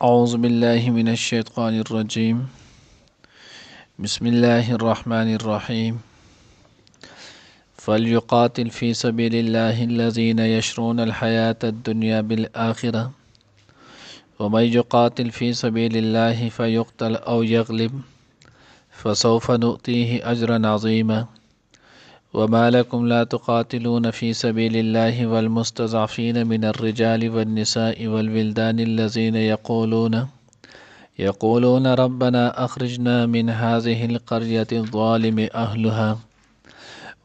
أعوذ بالله من الشيطان الرجيم. بسم الله الرحمن الرحيم. فليقاتل في سبيل الله الذين يشرون الحياة الدنيا بالآخرة ومن يقاتل في سبيل الله فيقتل أو يغلب فسوف نؤتيه أجرا عظيما وما لكم لا تقاتلون في سبيل الله والمستضعفين من الرجال والنساء والولدان الذين يقولون ربنا أخرجنا من هذه القرية الظالم أهلها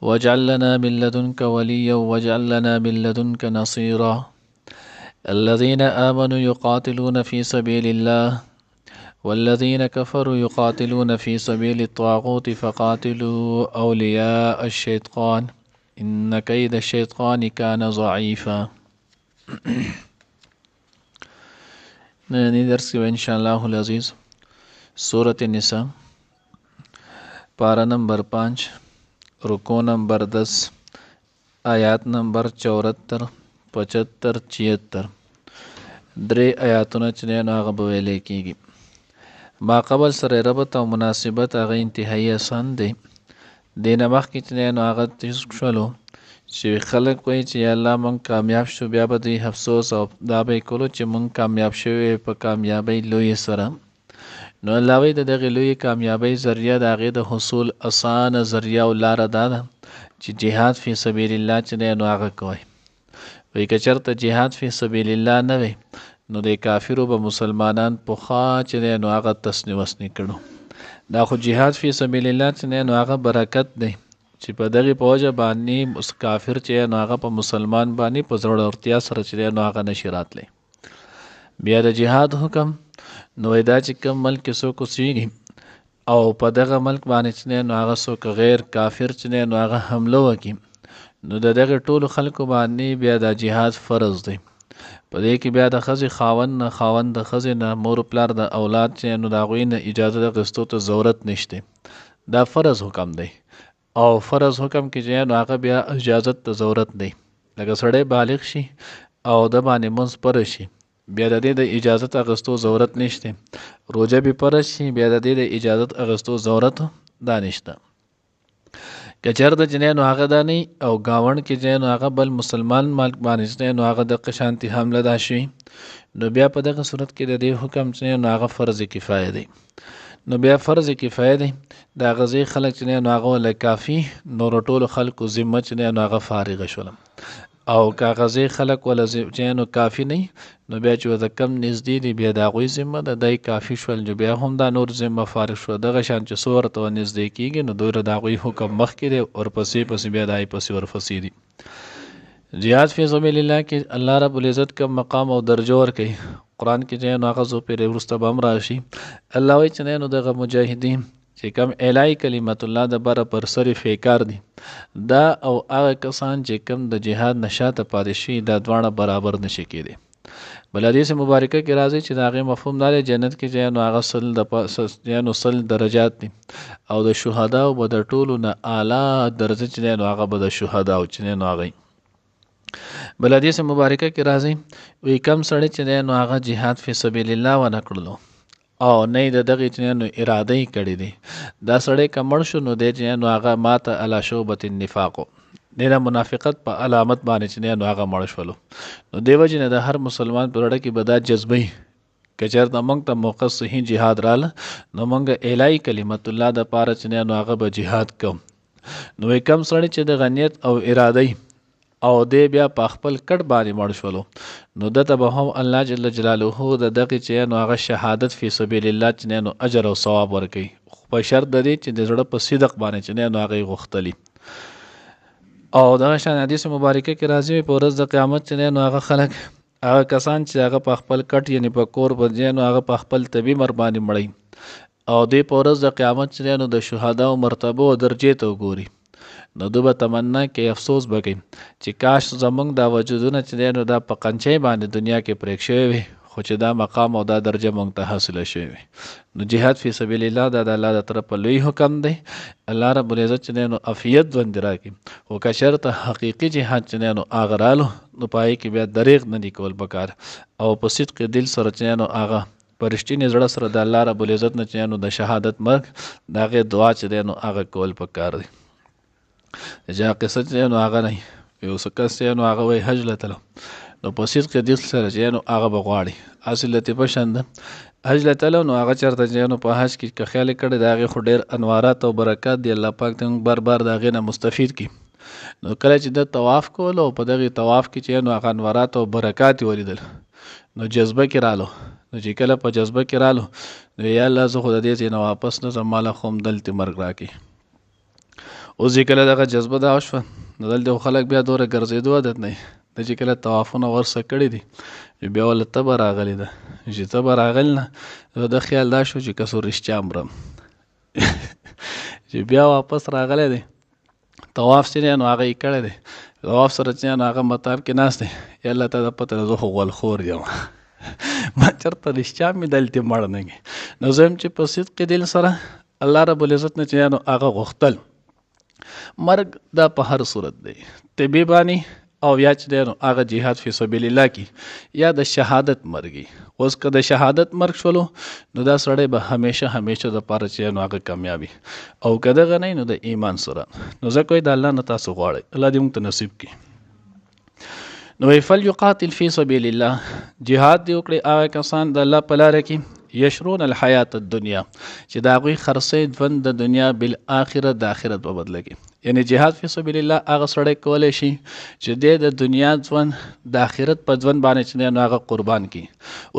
واجعل لنا من لدنك وليا واجعل لنا من لدنك نصيرا الذين آمنوا يقاتلون في سبيل الله والذين كفروا يقاتلون في سبيل الطاغوت فقاتلوا أولياء الشيطان إن كيد الشيطان كان ضعيفا. ننني درس کې ان شاء الله العزیز سورة النساء پارا نمبر 5 رکو نمبر 10 آیات نمبر 74 75 76 درې آیاتونه چې نه هغه به ویلې کېږي. ما قبل سره ربط او مناسبت هغه انتهایی آسان دی. دینه مخکې چې نه هغه تیز شولو چې خلک وایي چې یا الله مونږ کامیاب شو بیا به دوی افسوس او دا به کولو چې مونږ کامیاب شوی په کامیابی لوی سره. نو الله وایي د دغې لوی کامیابی ذریعه د هغې د حصول اسانه ذریعه او لاره دا ده چې جهاد فی سبیل الله چې دی نو هغه کوئ. وایي که چېرته جهاد فی سبیل الله نه وی نو د کافرو به مسلمانان پخوا چې دی نو هغه تسنی وسنی کړو. دا خو جهاد فی سبیل الله چې دی نو هغه برکت دی چې په دغې په وجه باندې کافر چې نو هغه په مسلمان باندې په زړورتیا سره چې دی نو هغه نشي راتلی. بیا د جهاد حکم نو دا چې کوم ملک کې څوک اوسېږي او په دغه ملک باندې چې دی نو هغه څوک غیر کافر چې دی نو هغه حمله وکړي نو د دغې ټولو خلکو باندې بیا د جهاد فرض دی. په دې کې بیا د ښځې خاوند د ښځې نه مور پلار د اولاد چې نو د هغوی نه اجازه اخیستو ته ضرورت نشته. دا فرض حکم دی او فرض حکم کې چې نو هغه بیا اجازت ته ضرورت دی. لکه سړی بالغ شي او د باندې منځ پره شي بیا د دې د اجازت اخیستو ضرورت نشته. روژه به پره شي بیا د دې د اجازت اخیستو ضرورت دا نشته. که چېرته چې نو هغه دا نه او ګاونډ کې چې نو هغه بل مسلمان ملک باندې چې نو هغه د قشانتي حمله دا شي نو بیا په دغه صورت کې د دې حکم چې نو هغه فرض کفایه دی. نو بیا فرض کفایه دی دا غزي خلک چې نو هغه ول کافی نور ټولو خلکو ذمه چې نو هغه فارغ شول او کاغذي خلک ول چې نو کافی نه نو بیا چې د کم نږدې دی بیا دا غوي ذمه د دای کافی شول جو بیا هم دا نور ذمه فارغ شو دغه شان چې صورت او نږدې کیږي نو دوی دا غوي حکم مخ کې دی او پسې بیا دای پسې ورفسي دي. جهاد فی سبیل الله کې الله رب العزت کوم مقام او درجه ور کوي قران کې چې نو هغه زو پر ورسته بم راشي. الله وایي چې نو دغه مجاهدین چې کم الای کلمت الله د بره پر سر فیکار دي دا او هغه کسان چې کم د جهاد نشاته پاتې شي دا دواړه برابر نشي کېدی. بل حدیث مبارکه کې راځي چې دا هغه مفهوم دی جنت کې چې نو هغه سل درجات دي او د شهدا او د ټولو نه اعلی درجه چې نو هغه به د شهدا او چې نو هغه. بل حدیث مبارکه کې راځي وی کم سړی چې نو هغه جهاد فی سبیل الله ونه کړلو او نه د دغه چې نو اراده یې کړې دي دا سړی کمړ شو نو د چې نو هغه ماته الا شوبت النفاق نه منافقت په علامت باندې چې نو هغه مړ شولو. نو دیو جن د هر مسلمان پر وړه کې بدا جذبه کچر د مونږ ته موقع صحیح جهاد رااله نو مونږ الای کلمت الله د پاره چې نو هغه به جهاد کوم. نو کم سړی چې د غنیت او اراده او دی بیا په خپل کټ باندې مړ شولو نو دته به هم الله جل جلاله د دغه چې نو هغه شهادت فی سبیل الله چې نو اجر او ثواب ورکړي په شرط د دې چې د زړه په صدق باندې چې نو هغه غوښتلی. او دا شان حدیث مبارکه کې راځي په ورځ د قیامت چې نو هغه خلک هغه کسان چې هغه په خپل کټ یعنی په کور باندې نو هغه په خپل طبي مر باندې مړی او د په ورځ د قیامت چې نو د شهدا او مرتبه او درجه ته وګوري نو دوی تمنا کې افسوس وکړي چې کاش زمونږ دا وجودونه چې نو دا په قنچې باندې دنیا کې پرېښ شوی وي خو چې دا مقام او دا درجه مونږ ته حاصله شوی وي. نو جهاد فی سبیل الله دا د الله د طرفه لوی حکم دی. الله رب العزت چې نو عافیت باندې راکړي او که شرط حقیقي جهاد چې نو اغرالو نو پای کې بیا دریغ نه دی کول پکار او په صدق دل سره چې نو هغه په رښتینې زړه سره د الله رب العزت نه چې نو د شهادت مرګ د هغې دعا چې دی نو هغه کول پکار دی. جا قصه چې نو هغه نه یو څه کس چې نو هغه وایي حج له تلم نو په صدق دل سره چې نو هغه به غواړي اصل لطیفه شان ده حج له تلو نو هغه چېرته چې نو په حج کې که خیال یې کړی د هغې خو ډېر انوارات او برکات دی الله پاک ته موږ بار بار د هغې نه مستفید کړي. نو کله چې د طواف کولو او په دغې طواف کې چې نو هغه انوارات او برکات یې ولیدل نو جذبه کې رالو. نو چې کله په جذبه کې رالو نو یا الله زه خو د دې ځای نه واپس نه ځم ماله خو هم دلته مرګ راکړي. اوس چې کله دغه جذبه دا وشوه نو دلته خلک بیا دوره ګرځېدو عادت نه د چې کله طوافونه ورسه کړي دي بیا ولې تبه راغلی ده چې تبه راغلی نه د خیال دا شو چې کسو رښتیا مرم چې بیا واپس راغلی دی طواف چې دی نو هغه یې کړی دی طواف سره چې نو هغه مطاف کې ناست دی یا الله ته د پته زه خو غولخور یم ما چېرته رښتیا مې دلته مړ نه کړي. نو زه یم چې په صدق دل سره الله رب العزت نه چې نو هغه غوښتل مرګ دا په هر صورت دی طبي باندې او یا چې دی نو هغه جهاد فی سبیل الله کی یا د شهادت مرګي. اوس که د شهادت مرګ شولو نو دا سړی به همیشه د پاره چې نو هغه کامیابي او که دغه نه نو د ایمان سره نو زه کوی د الله نه تاسو غواړئ الله دې موږ ته نصیب کړي. نو فلیقاتل فی سبیل الله جهاد دی وکړي هغه کسان د الله په لاره کې یشرون الحیات الدنیا چې د هغوی خرڅی ژوند د دنیا بالآخره د آخرت په بدله کې. یعنی جهاد فی سبیل الله هغه سړی کولی شي چې دی د دنیا ژوند د آخرت په ژوند باندې چې دی نو هغه قربان کړي.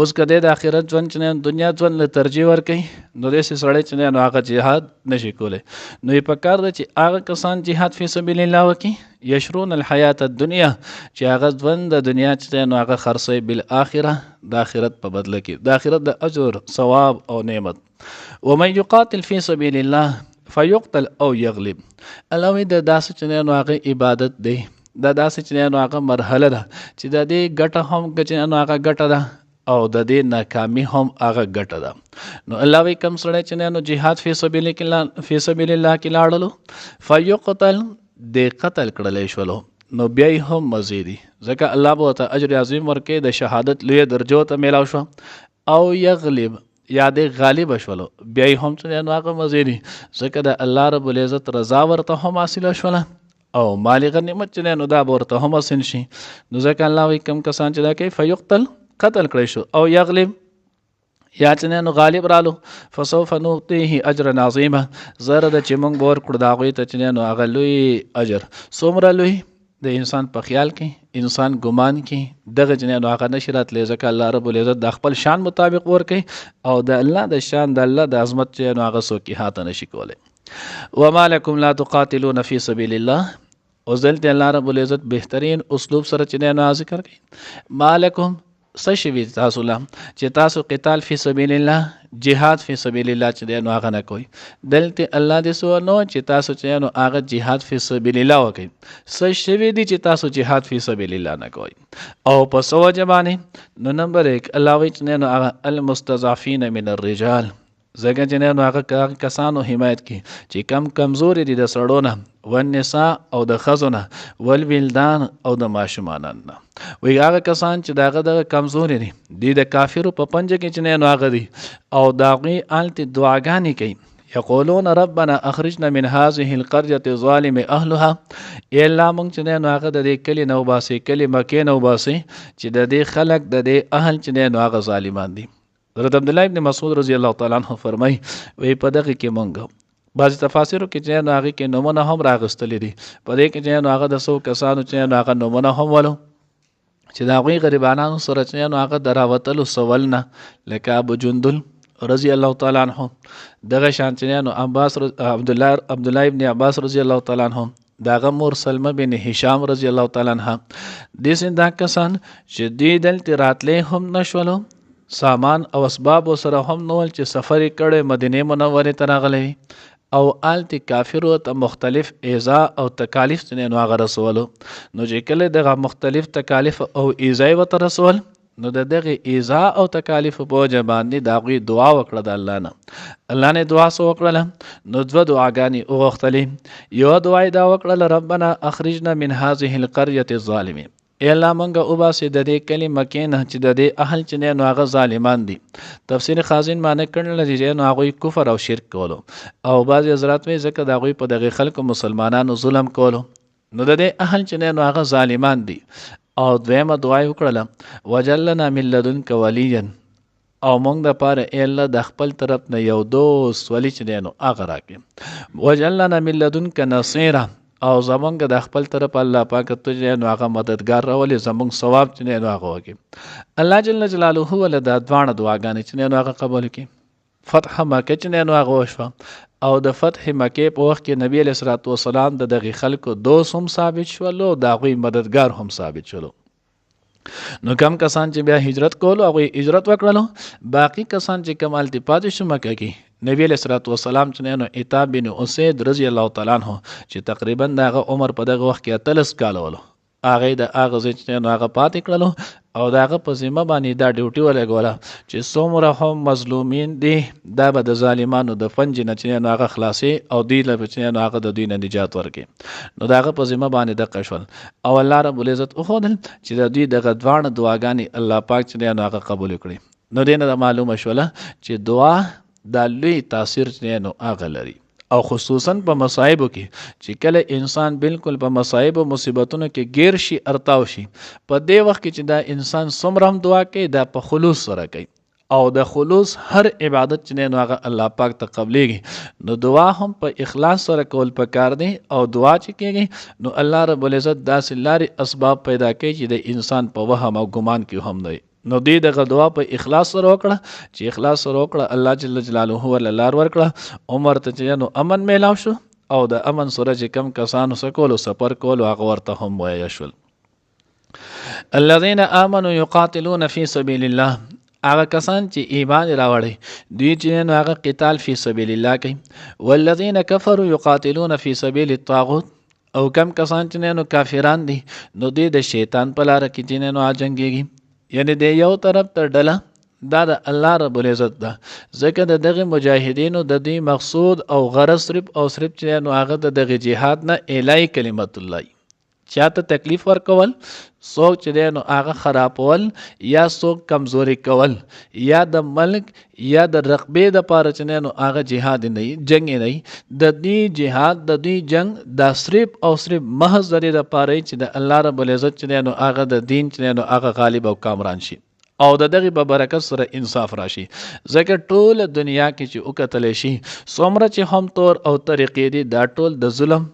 اوس که دی د آخرت ژوند چې دی دنیا ژوند له ترجیح ورکوي نو داسې سړی چې دی نو هغه جهاد نشي کولی. نو یې پکار ده چې هغه کسان جهاد فی سبیل الله وکړي یشرون الحیات الدنیا چې هغه ژوند د دنیا چې دی نو هغه خرڅوي بالآخره د آخرت په بدله کې د آخرت د اجر ثواب او نعمت. ومن یقاتل فی سبیل الله فیقتل او یغلب الله وایي د داسې چې دی نو هغه عبادت دی د داسې چې دی نو هغه مرحله ده چې د دې ګټه هم چې نو هغه ګټه ده او د دې ناکامي هم هغه ګټه ده. نو الله وایي کوم سړی چې دی نو جهاد فی سبیل الله کې لاړلو فیقتل د قتل کړلی شولو نو بیا یې هم مزیدي ځکه الله به ورته اجر عظیم ورکوي د شهادت لویه درجو ته میلاو شو او یغلب یا د غالب شولو بیا یې هم چې دی نو هغه مزیدي ځکه د الله رب العزت رضا ورته هم حاصله شوله او مالی غنیمت چې دی نو دا به ورته هم حاصل شي. نو ځکه الله وایي کوم کسان چې دا کوي فیقتل قتل کړی شو او یغلب یا چې نو غالب رالو فسوف نؤتیه اجرا عظیما زره ده چې موږ به ورکړو د هغوی ته چې نو هغه لوی اجر څومره لوی د انسان په خیال کې انسان ګمان کې دغه چې نو هغه نشي راتلی ځکه الله رب العزت د خپل شان مطابق ورکوي او د الله د شان د الله د عظمت چې نو هغه څوک احاطه نشي کولی. وما لکم لا تقاتلون فی سبیل الله اوس دلته الله رب العزت بهترین اسلوب سره چې نو ذکر کوي ما لکم څه شوي تاسو له چې تاسو قتال فی سبیل الله جهاد فی سبیل الله چې دی نو هغه نه کوئ. دلته الله دې سو نو چې تاسو چې نو هغه جهاد فی سبیل الله وکړئ. څه شوي دي چې تاسو جهاد فی سبیل الله نه کوئ او په څه وجه باندې نو نمبر 1 الله وایي چې نو هغه المستضعفین من الرجال ځکه چې نو هغه کسانو حمایت کی چې کم کمزوري دي د سړو نه والنساء او د ښځو نه والولدان او د ماشومانو نه وایي هغه کسان چې د هغه دغه کمزوري دي د کافرو په پنجه کې چې نو هغه دي او د هغوی هلته دعاګانې کوي یقولون ربنا اخرجنا من هذه القرية الظالم اهلها الا موږ چې نو هغه د دې کلي نه وباسي کلي مکې نه وباسي چې د دې خلک د دې اهل چې نو هغه ظالمان دي. حضرت عبدالله ابن مسعود رضی الله تعالی عنہ فرمای وی په دغه کې مونږ بعض تفاسیرو کې چې نو هغه کې نمونه هم راغستلې دي په دې کې چې نو هغه د څو کسانو چې نو هغه نمونه هم ولو چې د هغوی غریبانانو سره چې نو هغه د راوتلو سول نه لکه ابو جندل رضی الله تعالی عنہ دغه شان چې نو عبدالله ابن عباس رضی الله تعالی عنہ داغه مور سلمه بن هشام رضی الله تعالی عنها دې سندا کسان چې دې دلته راتلې هم نشولو سامان او اسباب سره هم نول چې سفر کړي مدینه منوره ته راغلی او آلتی کافرو ته مختلف ایذا او تکالیف څنګه نو هغه رسولو نو چې کله دغه مختلف تکالیف او ایذا وته رسول نو دغه ایذا او تکالیف په وجه باندې د هغوی دعا وکړه د الله نه دعا سو وکړله نو دوه دعاګانې وغوښتلې. یو دعا یې دا وکړله ربنا اخرجنا من هذه القرية الظالمين ای الله مونږه وباسې د دې کلي مکې نه چې د دې اهل چې دی نو هغه ظالمان دي. تفسیر خازن معنی کړل چې نو هغوی کفر او شرک کولو، او بعضې حضرات وایي ځکه د هغوی په دغې خلکو مسلمانانو ظلم کولو. نو د دې اهل چې دی نو هغه ظالمان دي. او دویمه دعا یې وکړله وجلنا من لدنک ولیا، او مونږ د پاره ای الله د خپل طرف نه یو دوست ولی چې دی نو هغه راکړي. وجلنا من لدنک نصیرا، او زمونږ د خپل طرف الله پاک ته چې نو هغه مددگار راولي، زمونږ ثواب چې دی نو هغه وکړي. الله جل جلاله ول د دواړه دعاګانې چې دی نو هغه قبول کړي. فتح مکه چې دی نو هغه وشوه، او د فتح مکې په وخت کې نبی علیه الصلاة والسلام د دغې خلکو دوست هم ثابت شولو، د هغوی مددگار هم ثابت شولو. نو کم کسان چې بیا هجرت کولو هغوی هجرت وکړلو، باقی کسان چې کم هلته پاتې شو مکه کې، نبی علیه الصلاة والسلام چې نو عتاب بن اسید رضی الله تعالی عنه چې تقریبا د هغه عمر په دغه وخت کې 13 کاله ولو، هغه د هغه ځای چې نو هغه پاتې کړلو، او د هغه په ذمه باندې دا ډیوټي ولګوله چې څومره هم مظلومین دي دا به د ظالمانو د فنج نه چې نو هغه خلاصي او دوی له چې نو هغه د دوی نه نجات ورکړي. نو د هغه په ذمه باندې دقه شول، او الله رب العزت وښودل چې د دوی دغه دواړه دعاګانې الله پاک چې نو هغه قبول کړي. نو دې نه معلومه شوله چې دعا د لوی تاثیر چې نو هغه لري، او خصوصا په مصائبو کې چې کله انسان بالکل په مصائب او مصیبتونو کې گیر شي ارتاو شي، په دې وخت کې چې دا انسان څومره هم دعا کوي دا په خلوص سره کوي، او د خلوص هر عبادت چې نو هغه الله پاک ته قبلېږي. نو دعا هم په اخلاص سره کول پکار دی، او دعا چې کېږي نو الله رب العزت داسې لارې اسباب پیدا کوي چې د انسان په وهم او ګمان کې هم دی. نو دې دغه دعا په اخلاص سره وکړه، چې اخلاص سره وکړه الله جل جلاله ول لار ورکړه، عمر ته چې نو امن میلاو شو، او د امن سره چې کم کسانو سکولو سفر کولو هغه ورته هم وایه شول. الذين آمنوا يقاتلون في سبيل الله، هغه کسان چې ایمان راوړي دوی چې نو هغه قتال فی سبیل الله کوي. والذین کفروا یقاتلون فی سبیل الطاغوت، او کم کسان چې نو کافران دي نو دوی د شیطان په لار کې چې نو جنگيږي. یعنی د یو طرف ته ډله دا د الله رب العزت ده، ځکه د دغه مجاهدینو د دې مقصود او غرض صرف او صرف چې نو هغه د دغه جهاد نه اعلی کلمت الله، چاته تکلیف ورکول، څوک چې نو هغه خرابول یا څوک کمزوري کول، یا د ملک یا د رقبې د پاره چې نو هغه جهاد نه جنگ نه د دې جهاد د دې جنگ دا صرف او صرف محض د پاره چې د الله رب العزت چې نو هغه د دین چې نو هغه غالب او کامران شي، او د دغه په برکت سره انصاف راشي. ځکه ټول دنیا کې چې وکتل شي څومره چې هم طور او طریقې دي دا ټول د ظلم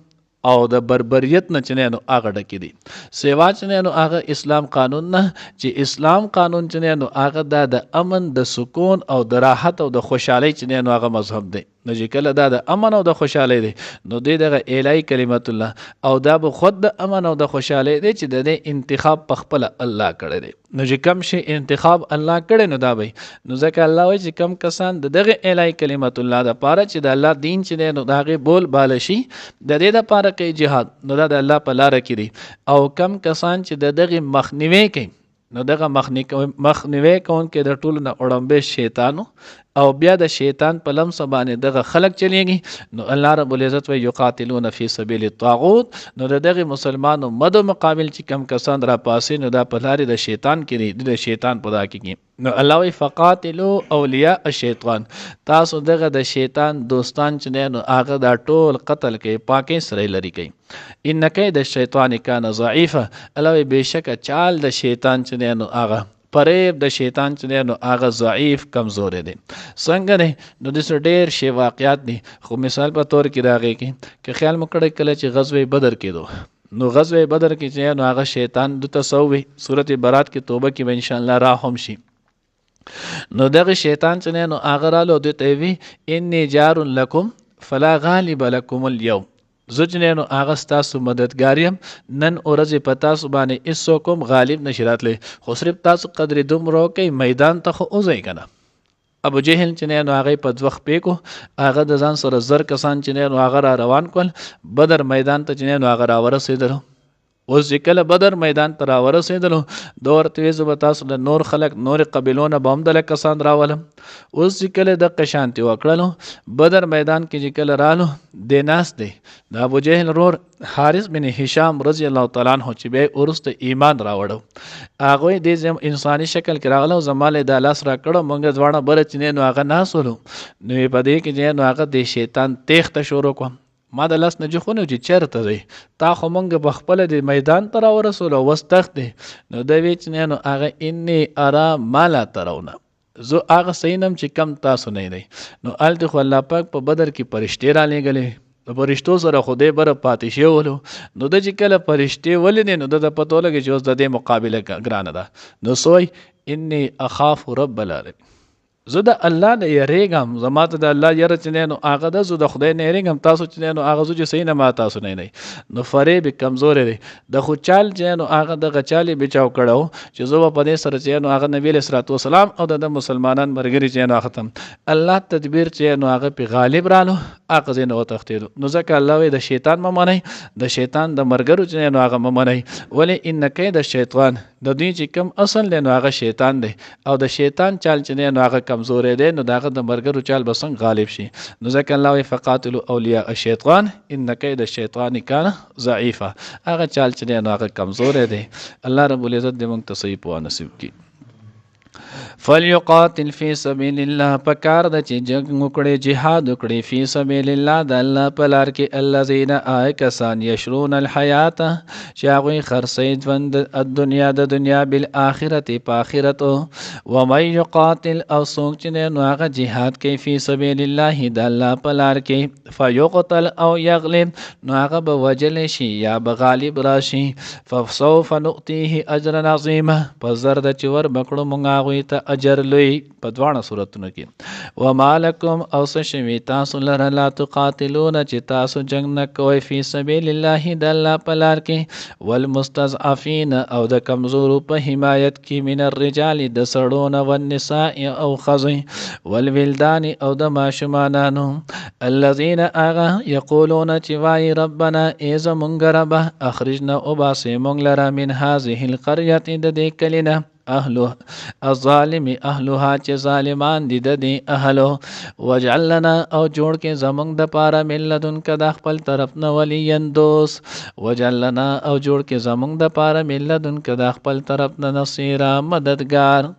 او د بربریت نه چې نو هغه ډکې دي، سیوا چې نو هغه اسلام قانون نه، چې اسلام قانون چې نو هغه د امن د سکون او د راحت او د خوشحالۍ چې نو هغه مذهب دی. نو چې کله دا د امن او د خوشحالۍ دی نو دغه الهی کلمت الله، او دا به خود د امن او د خوشحالۍ دی چې د دې انتخاب په خپل الله کړی دی. نو چې کم شي انتخاب الله کړی نو دا به نو ځکه الله وایي چې کم کسان د دغه الهی کلمت الله د پاره چې د الله دین چې نو دغه بول بال شي د دې د پاره کوي جهاد، نو دا د الله په لار کې دی. او کم کسان چې د دغه مخنیوي کوي نو دغه مخنیوي کوونکې د ټولو نه وړاندې شیطانو، او بیا د شیطان په لمس باندې دغه خلق چلیږي. نو الله رب العزت وی یقاتلون فی سبیل الطاغوت، نو دغه مسلمانو مد مقابل چې کم کسان را پاسې نو دا په لارې د شیطان کې د شیطان په دا کې. نو الله وی فقاتلوا اولیاء الشیطان، تاسو دغه د شیطان دوستان چې نو هغه دا ټول قتل کوي، پاکي سره لري کوي. ان کید الشیطان کان ضعیفا، الله وی بشک چال د شیطان چې نو هغه پریب د شیطان چې نو هغه ضعیف کمزور دی. څنګه دی نو د ډېر شی واقعات دي، خو مثال په تور کې راغی کې خیال مو کړی کله چې غزوه بدر کېدو نو غزوه بدر کې چې نو هغه شیطان د تسوي سورته برات کې توبه کې ان شاء الله را هم شي. نو دغه شیطان چې نو هغه رالو د توی انی جار لکم فلا غالب لکم اليوم، زجنه نو هغه ستاسو مددګاریم، نن ورځ په تاسو باندې ایسو کوم غالب نشراتله، خو صرف تاسو قدر دومره کې میدان ته خو اوځي کنه. ابو جهل چې نو هغه په ځوخ پیکو هغه د ځان سره زر کسان چې نو هغه را روان کول بدر میدان ته چې نو هغه را ورسېدل. اوس چې کله بدر میدان ته راورسېدلو ده ورته ویې زه به تاسو د نور خلک نورې قبیلو نه به هم دله کسان راولم. اوس چې کله دقه شانتې وکړلو بدر میدان کې چې کله رالو دی ناست دی د ابوجهل ورور حارث بن هشام رضی الله تعالی عنه چې بیا وروسته ایمان راوړو هغوی دې انساني شکل کې راغله او زما له د لاس راکړه مونږ دواړه بره چې نو هغه ناست ولو نو یې په دې کې چې نو هغه د شیطان تیښته شروع کړه. ما د لاس نه جوخونه چې چېرته دی تا خو مونږ په خپله د میدان ته راورسولو او اوس تخت دی نو دی وی چې نو هغه انی ارا ما لا ترونه زه هغه صحیح نم چې کم تاسو نه دی. نو هلته خو الله پاک په بدر کې فرشتې رالیږلې د فرشتو سره خدای بره پاتې شولو نو د چې کله فرشتې ولیدې نو د پتو لګي چې اوس د دې مقابله ګرانه ده نو سوی انی اخاف رب العالمین زه د الله نه یریږم زما ته د الله یره چې دی نو هغه ده زه د خدای نه یریږم تاسو چې دی نو هغه زه چې صحیح نه ما تاسو نه دی نو فریب کمزوری دی د خو چال چې نو هغه دغه چال یې بچاو کړی چې زه به په دې سره چې نو هغه نبي علیه الصلات وسلام او د مسلمانان ملګري چې نو ختم الله تدبیر چې نو هغه پې غالب رالو هغه ځای نه وتښتېدو. نو ځکه الله وایي د شیطان مه منئ د شیطان د ملګرو چې نو هغه مه منئ ولې ان کید الشیطان د دوی چې کوم اصل دی نو هغه شیطان دی او د شیطان چال چې دی نو هغه کمزوری دی نو دغه د ملګرو چال به څنګه غالب شي. نو ځکه الله وایي فقاتلوا اولیاء الشیطان ان کید الشیطان کان ضعیفا هغه چال چې دی نو هغه کمزوری دی. الله رب العزت دې موږ ته صحیح پوهه نصیب کړي. فلیقاتل فی سبیل الله پکار د چې جنگ وکړي جهاد وکړي فی سبیل الله د الله په لار کې الذین آی کسان یشرون الحیات چې هغوی خرڅوي ژوند الدنیا د دنیا بالآخرت په آخرت و من یقاتل او څوک چې نو هغه جهاد کوي فی سبیل الله د الله په لار کې فیقتل او یغلب نو هغه به وجل شي یا به غالب راشي فسوف نؤتیه اجرا عظیما پس زر د چې ور بکړو مونږ هغوی ته اجر لوی په دواړه صورتونو کې. وما لکم او څه شوي تاسو لره لا تقاتلون چې تاسو جنګ نه کوئ فی سبیل الله د الله په لار کې والمستضعفین او د کمزورو په حمایت کې من الرجال د سړو نه والنساء او ښځې والولدان او د ماشومانانو الذین هغه یقولون چې وایي ربنا ای زمونږ ربه اخرجنا وباسئ مونږ لره من هذه القریة د دې کلي نه اهله الظالم اهلها چې ظالمان دي د دې اهلو وجعل لنا او جوړ کې زمونږ د پاره من لدنک د خپل طرف نه ولیا دوست وجعل لنا او جوړ کې زمونږ د پاره من لدنک د خپل طرف نه نصیرا مددگار.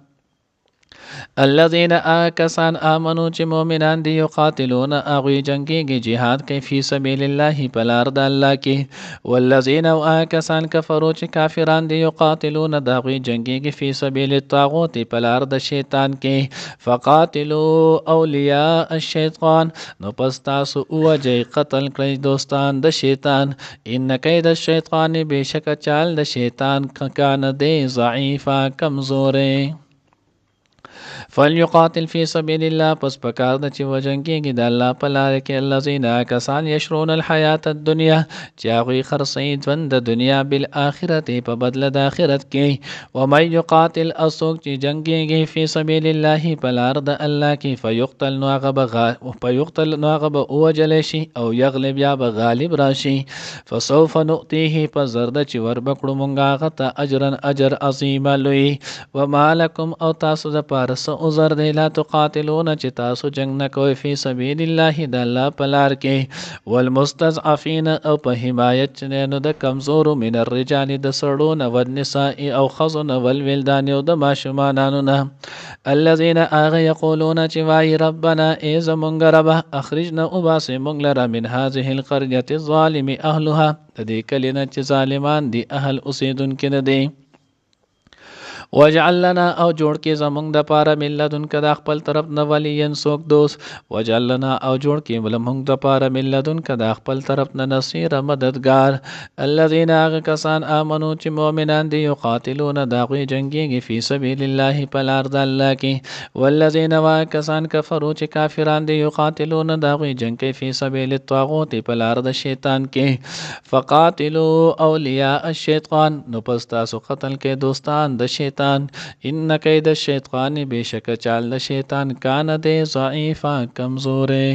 الذين آکسان آمنو چې مؤمنان دي یقاتلون هغوی جنګیږي جهاد کوي فی سبیل الله په لار د الله کې والذین او آکسان کفرو چې کافران دي یقاتلون د هغوی جنګیږي فی سبیل الطاغوت په لار د شیطان کې فقاتلوا اولیاء الشیطان نو پس تاسو ووجئ قتل کړئ دوستان د شیطان ان کید الشیطان بېشکه چال د شیطان کان دی ضعیفا کمزوری. فلیقاتل فی سبیل الله پس پکار د چې وجنګیږي د الله په لار کې الذین کسان یشرون الحیات الدنیا چې هغوی خرڅوي ژوند د دنیا بالآخرت په بدله د آخرت کې ومن یقاتل او څوک چې جنګیږي فی سبیل الله په لار د الله کې فیقتل نو هغه به ووجلی شي او یغلب یا به غالب راشي فسوف نؤتیه په زر ده چې وربکړو مونږ هغه ته اجر عظیمه لوی. وما لکم او تاسو دپاره څه عذر دی لا تقاتلون چې تاسو جنگ نه کوئ فی سبیل الله د الله په لار کې والمستضعفین او په حمایت چې نو د کمزورو من الرجال د سړو نه والنساء او ښځو نه والولدان او د ماشومانانو نه الذین هغه یقولون چې وایي ربنا ای زمونږ ربه اخرجنا وباسئ مونږ لره من هذه القریة الظالم اهلها د دې کلي نه چې ظالمان دي اهل اوسېدونکي نه دي وجعل لنا او جوړ کې زمونږ د پاره من لدنک د خپل طرف نه ولیا څوک دوست وجعل لنا او جوړ کې مونږ د پاره من لدنک د خپل طرف نه نصیر مددگار. الذین هغه کسان آمنو چې مؤمنان دي یقاتلون د هغوی جنګیږي فی سبیل الله په لار د الله کې والذین کسان کفرو چې کافران دي یقاتلون د هغوی جنګ کوي فی سبیل الطاغوت په لار د شیطان کې فقاتلوا اولیاء الشیطان نو پس تاسو قتل کې دوستان د شیطان ان کید الشیطان بېشکه چال د شیطان کان دی ضعیفا کمزوری.